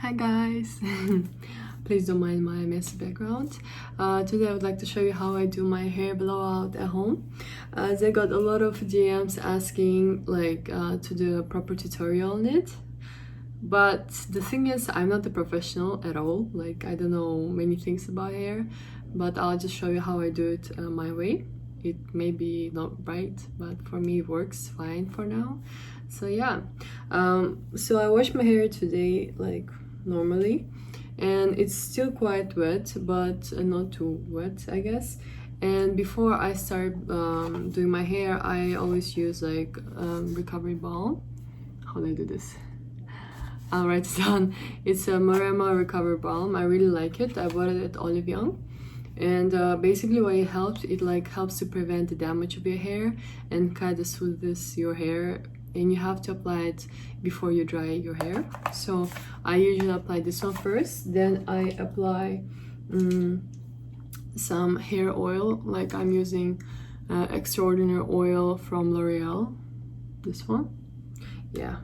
Hi guys! Please don't mind my messy background. Today I would like to show you how I do my hair blowout at home. As I got a lot of DMs asking to do a proper tutorial on it. But the thing is, I'm not a professional at all. I don't know many things about hair, but I'll just show you how I do it my way. It may be not right, but for me it works fine for now. So yeah, so I washed my hair today normally, and it's still quite wet, but not too wet, I guess. And before I start doing my hair, I always use recovery balm. How do I do this? I'll write it down. It's a MOREMO recovery balm. I really like it. I bought it at Olive Young. And basically what it helps, helps to prevent the damage of your hair and kind of soothes your hair, and you have to apply it before you dry your hair. So I usually apply this one first, then I apply some hair oil. I'm using extraordinary oil from Loreal, this one. Yeah,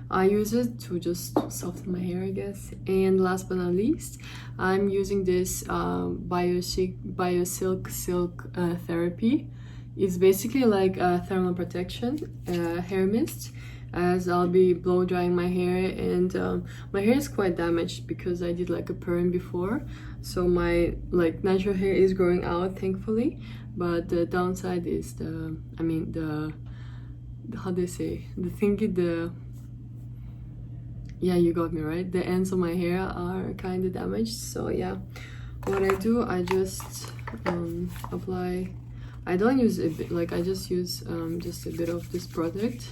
I use it to just soften my hair, I guess. And last but not least, I'm using this Biosilk silk therapy. It's basically like a thermal protection hair mist, as I'll be blow drying my hair. And my hair is quite damaged because I did a perm before, so my natural hair is growing out, thankfully. But the downside is the how do they say, yeah, you got me right, the ends of my hair are kind of damaged. So yeah, what I do, I just apply. I don't use a bit, I just use just a bit of this product,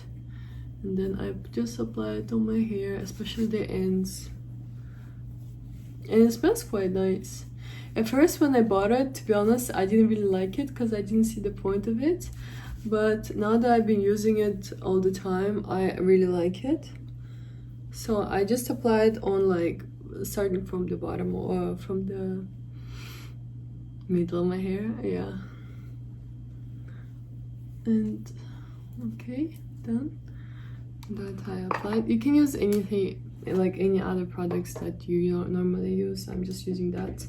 and then I just apply it on my hair, especially the ends, and it smells quite nice. At first when I bought it, to be honest, I didn't really like it because I didn't see the point of it, but now that I've been using it all the time, I really like it. So I just apply it on starting from the bottom or from the middle of my hair, yeah. And okay, done. That I applied. You can use anything, any other products that you normally use. I'm just using that.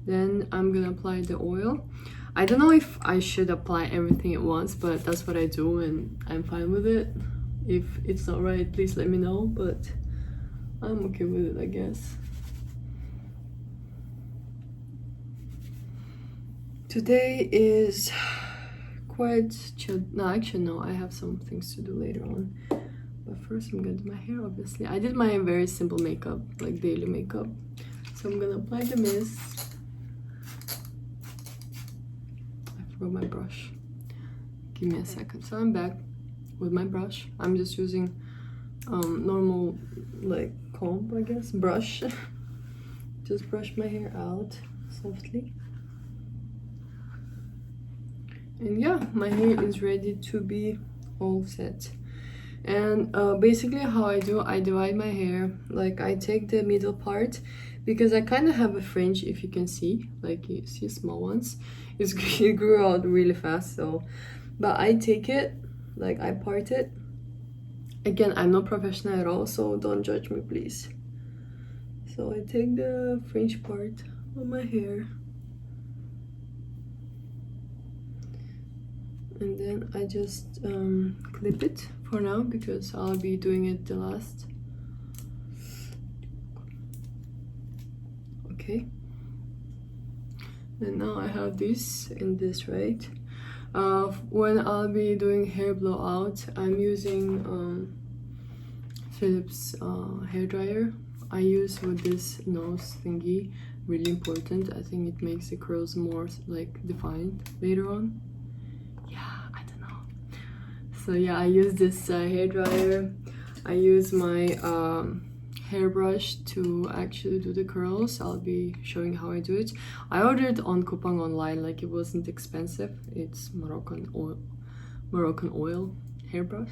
Then I'm gonna apply the oil. I don't know if I should apply everything at once, but that's what I do, and I'm fine with it. If it's not right, please let me know, but I'm okay with it, I guess. Today is quite chill. No, actually no, I have some things to do later on, but first I'm gonna do my hair. Obviously I did my very simple makeup, daily makeup, so I'm gonna apply the mist. I forgot my brush, give me a second. So I'm back with my brush. I'm just using normal comb, I guess, brush. Just brush my hair out softly. And yeah, my hair is ready to be all set. And basically how I do, I divide my hair. I take the middle part, because I kind of have a fringe, if you can see, you see small ones. It grew out really fast, so, but I take it, I part it. Again, I'm not professional at all, so don't judge me, please. So I take the fringe part of my hair, and then I just clip it for now, because I'll be doing it the last. Okay. And now I have this and this, right? When I'll be doing hair blowout, I'm using Philips hair dryer. I use with this nose thingy, really important. I think it makes the curls more defined later on. So yeah, I use this hair dryer. I use my hairbrush to actually do the curls. I'll be showing how I do it. I ordered on Coupang online, it wasn't expensive. It's Moroccan oil hairbrush.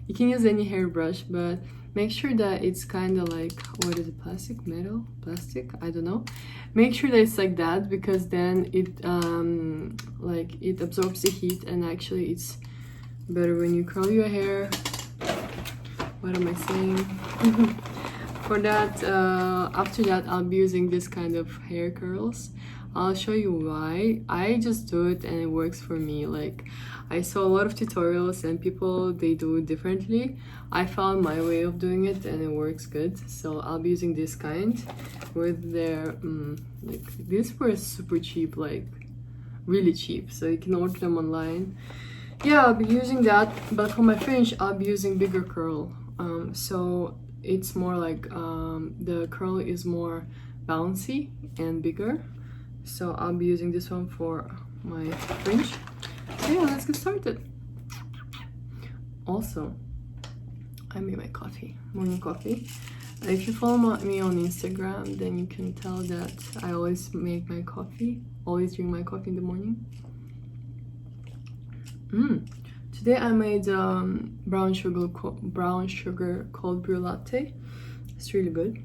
You can use any hairbrush, but make sure that it's kind of what is it, plastic, I don't know. Make sure that it's like that, because then it it absorbs the heat, and actually it's better when you curl your hair. What am I saying? for that, after that, I'll be using this kind of hair curls. I'll show you why. I just do it and it works for me. Like, I saw a lot of tutorials and people, they do it differently. I found my way of doing it and it works good. So I'll be using this kind with their, like, these were super cheap, like really cheap. So you can order them online. Yeah, I'll be using that, but for my fringe, I'll be using bigger curl. So it's more like, the curl is more bouncy and bigger. So I'll be using this one for my fringe. So yeah, let's get started. Also, I made my coffee, morning coffee. If you follow me on Instagram, then you can tell that I always make my coffee, always drink my coffee in the morning. Today I made brown sugar cold brew latte. It's really good.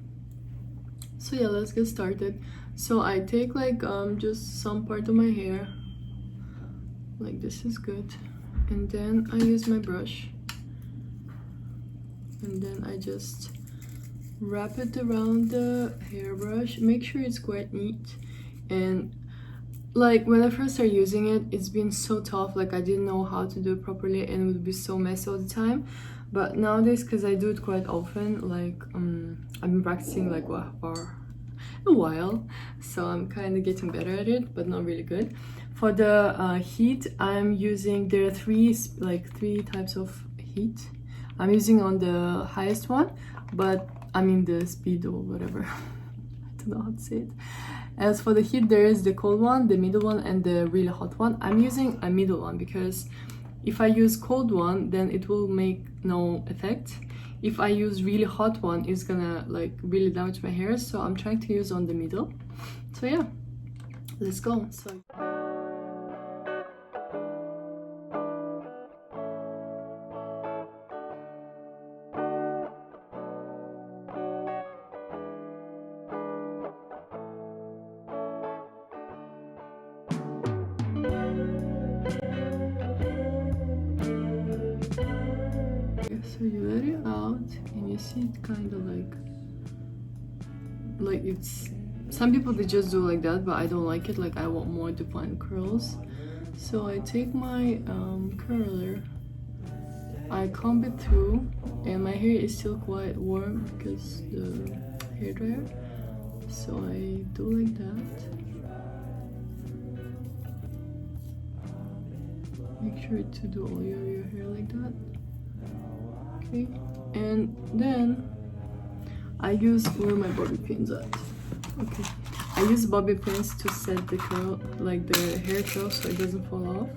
So yeah, let's get started. So I take like just some part of my hair, like this is good, and then I use my brush, and then I just wrap it around the hairbrush. Make sure it's quite neat. And like when I first started using it, it's been so tough. Like I didn't know how to do it properly and it would be so messy all the time. But nowadays, because I do it quite often, like I've been practicing like for a while, so I'm kind of getting better at it, but not really good. For the heat, I'm using, there are three types of heat. I'm using on the highest one, but I mean the speed or whatever. I don't know how to say it. As for the heat, there is the cold one, the middle one, and the really hot one. I'm using a middle one because if I use cold one, then it will make no effect. If I use really hot one, it's gonna like really damage my hair. So I'm trying to use on the middle. So yeah, let's go. So you let it out and you see it kind of like it's, some people they just do like that, but I don't like it. Like I want more defined curls. So I take my curler, I comb it through, and my hair is still quite warm because the hair dryer. So I do like that. Make sure to do all your hair like that. Okay, and then I use, where my bobby pins at? Okay, I use bobby pins to set the curl, like the hair curl, so it doesn't fall off.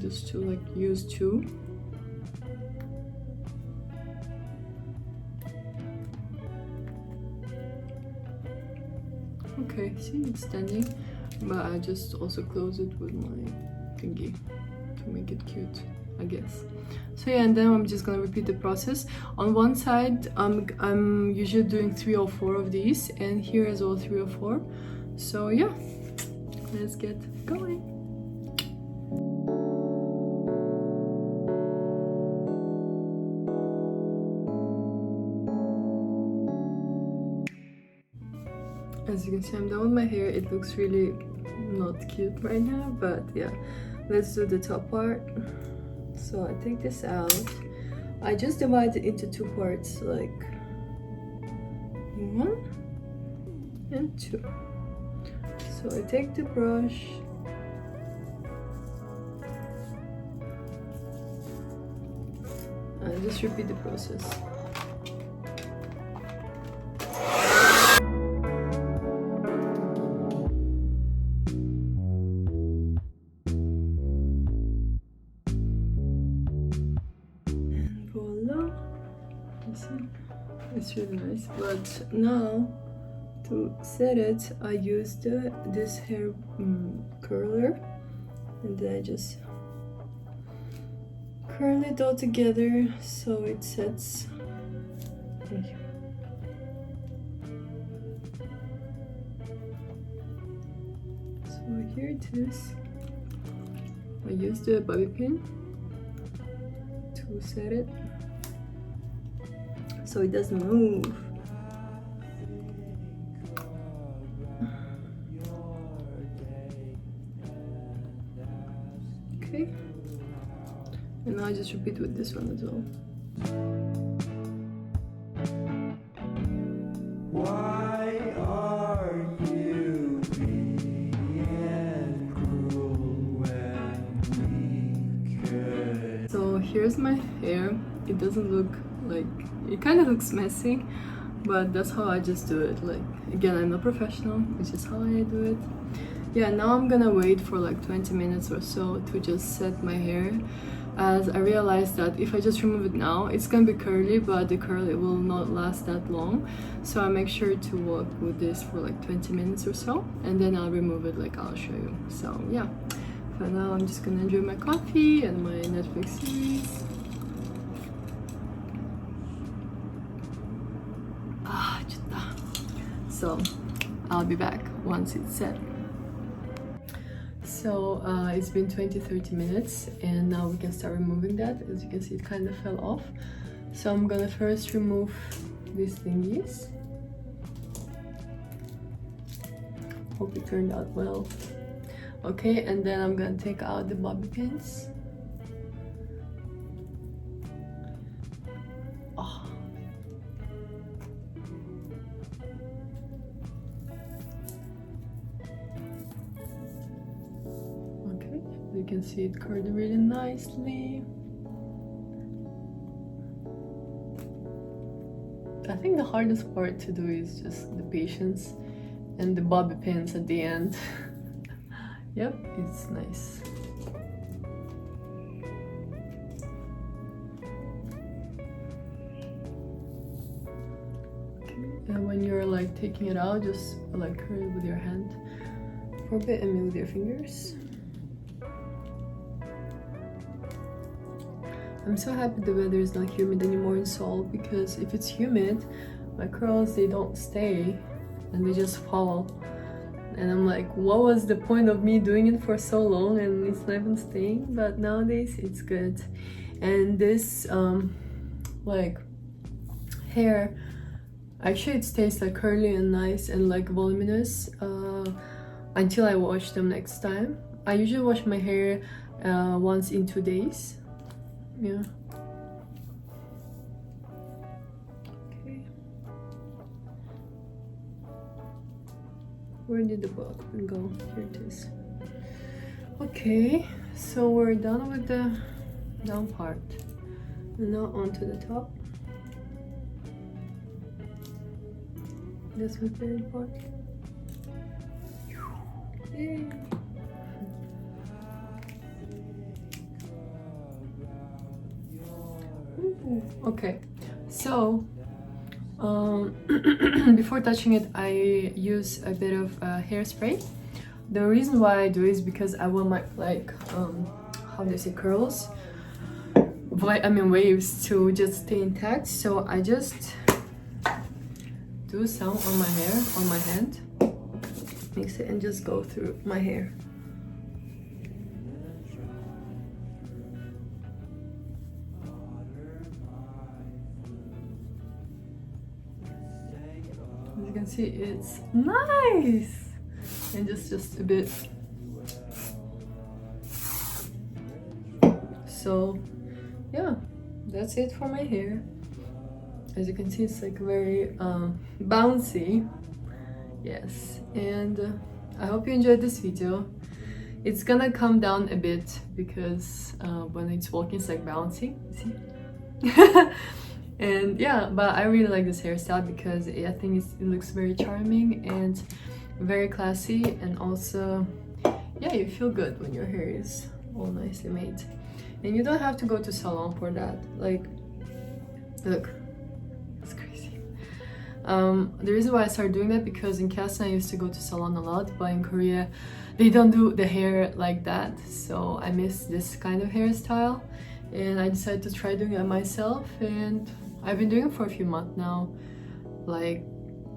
Just to like use two. Okay, see, it's standing. But I just also close it with my thingy to make it cute, I guess. So yeah, and then I'm just gonna repeat the process. On one side, I'm usually doing 3 or 4 of these, and here as well 3 or 4. So yeah, let's get going. As you can see, I'm done with my hair. It looks really not cute right now, but yeah, let's do the top part. So I take this out. I just divide it into 2 parts, like 1 and 2. So I take the brush, and just repeat the process. It's really nice. But now to set it, I used this hair curler, and then I just curl it all together so it sets. So here it is. I use the bobby pin to set it so it doesn't move. Okay, and now I just repeat with this one as well. Why are you being cruel when we could? So here's my hair. It doesn't look like, it kind of looks messy, but that's how I just do it. Like, again, I'm not professional, it's just how I do it. Yeah, now I'm gonna wait for like 20 minutes or so to just set my hair, as I realized that if I just remove it now, it's gonna be curly, but the curl, it will not last that long. So I make sure to work with this for like 20 minutes or so, and then I'll remove it like I'll show you. So yeah, for now I'm just gonna enjoy my coffee and my Netflix series. So I'll be back once it's set. So it's been 20-30 minutes and now we can start removing that. As you can see, it kind of fell off. So I'm gonna first remove these thingies. Hope it turned out well. Okay, and then I'm gonna take out the bobby pins. You can see it curled really nicely. I think the hardest part to do is just the patience and the bobby pins at the end. Yep, it's nice. Okay. And when you're like taking it out, just like curl it with your hand for a bit and move with your fingers. I'm so happy the weather is not humid anymore in Seoul, because if it's humid, my curls, they don't stay and they just fall. And I'm like, what was the point of me doing it for so long and it's not even staying? But nowadays it's good. And this like hair, actually it stays like curly and nice and like voluminous until I wash them next time. I usually wash my hair once in 2 days. Yeah. Okay. Where did the button go? Here it is. Okay, so we're done with the down part. And now onto the top. That's my favorite part. Yay! Okay, so before touching it, I use a bit of hairspray. The reason why I do is because I want my how do you say, curls, waves to just stay intact. So I just do some on my hair, on my hand, mix it and just go through my hair. As you can see, it's nice, and just a bit. So yeah, that's it for my hair. As you can see, it's like very bouncy. Yes, and I hope you enjoyed this video. It's gonna come down a bit because when it's walking, it's like bouncy. See? And yeah, but I really like this hairstyle because I think it looks very charming and very classy, and also yeah, you feel good when your hair is all nicely made. And you don't have to go to salon for that. Like, look, it's crazy. The reason why I started doing that, because in Kazakhstan I used to go to salon a lot, but in Korea they don't do the hair like that, so I miss this kind of hairstyle, and I decided to try doing it myself, and I've been doing it for a few months now. Like,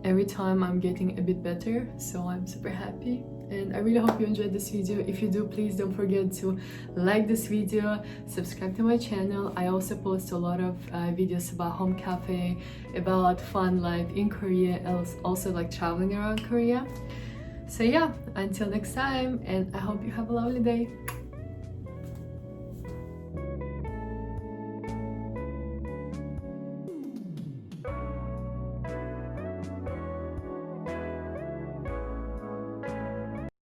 every time I'm getting a bit better, so I'm super happy. and I really hope you enjoyed this video. If you do, please don't forget to like this video, subscribe to my channel. I also post a lot of videos about home cafe, about fun life in Korea, and also like traveling around Korea. So yeah, until next time, and I hope you have a lovely day.